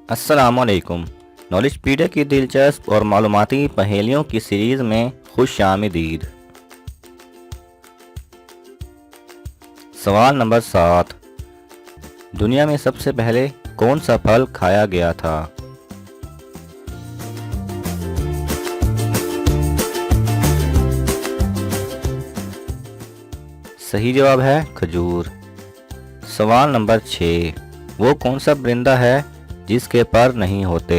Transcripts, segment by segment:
अस्सलामुअलैकुम। नॉलेजपीडिया की दिलचस्प और मालूमाती पहेलियों की सीरीज़ में खुशामदीद। सवाल नंबर 7। दुनिया में सबसे पहले कौन सा फल खाया गया था? सही जवाब है खजूर। सवाल नंबर 6। वो कौन सा परिंदा है जिसके पर नहीं होते?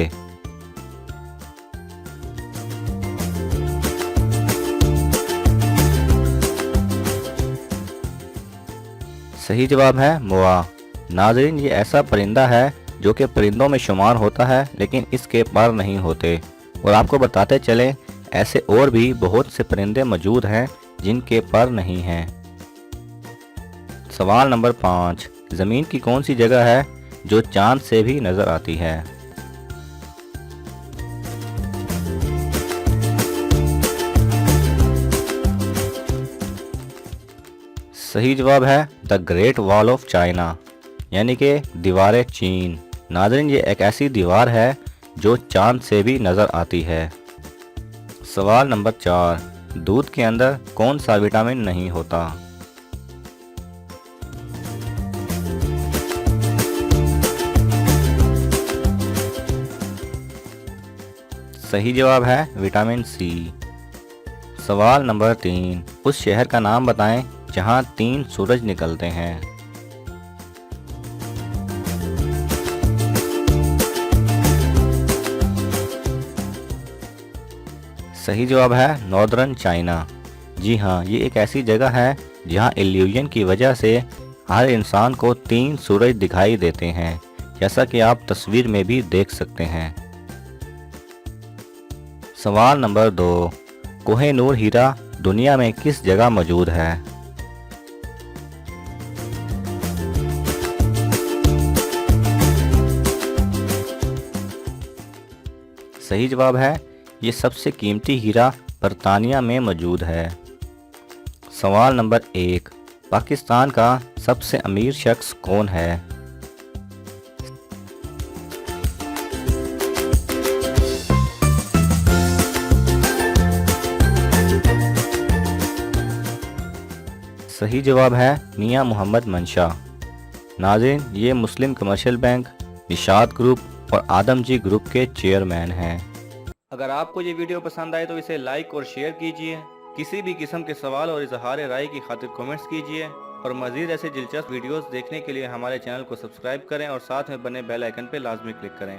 सही जवाब है मोआ। नाज़रीन, ये ऐसा परिंदा है जो कि परिंदों में शुमार होता है लेकिन इसके पर नहीं होते। और आपको बताते चलें, ऐसे और भी बहुत से परिंदे मौजूद हैं जिनके पर नहीं हैं। सवाल नंबर 5। ज़मीन की कौन सी जगह है जो चांद से भी नज़र आती है? सही जवाब है the great wall of China, यानी कि दीवार चीन। नाज़रीन, ये एक ऐसी दीवार है जो चांद से भी नज़र आती है। सवाल नंबर 4। दूध के अंदर कौन सा विटामिन नहीं होता? सही जवाब है विटामिन सी। सवाल नंबर 3। उस शहर का नाम बताएं जहां 3 सूरज निकलते हैं। सही जवाब है नॉर्दर्न चाइना। जी हाँ, ये एक ऐसी जगह है जहाँ इल्यूजन की वजह से हर इंसान को 3 सूरज दिखाई देते हैं, जैसा कि आप तस्वीर में भी देख सकते हैं। सवाल नंबर 2। कोह-ए-नूर हीरा दुनिया में किस जगह मौजूद है? सही जवाब है ये सबसे कीमती हीरा बरतानिया में मौजूद है। सवाल नंबर 1। पाकिस्तान का सबसे अमीर शख्स कौन है? सही जवाब है मियां मोहम्मद मंशा। नाज़रीन, ये मुस्लिम कमर्शियल बैंक, निशात ग्रुप और आदमजी ग्रुप के चेयरमैन हैं। अगर आपको ये वीडियो पसंद आए तो इसे लाइक और शेयर कीजिए। किसी भी किस्म के सवाल और इजहार राय की खातिर कमेंट्स कीजिए और मज़ीद ऐसे दिलचस्प वीडियोस देखने के लिए हमारे चैनल को सब्सक्राइब करें और साथ में बने बेल आइकन पर लाजमी क्लिक करें।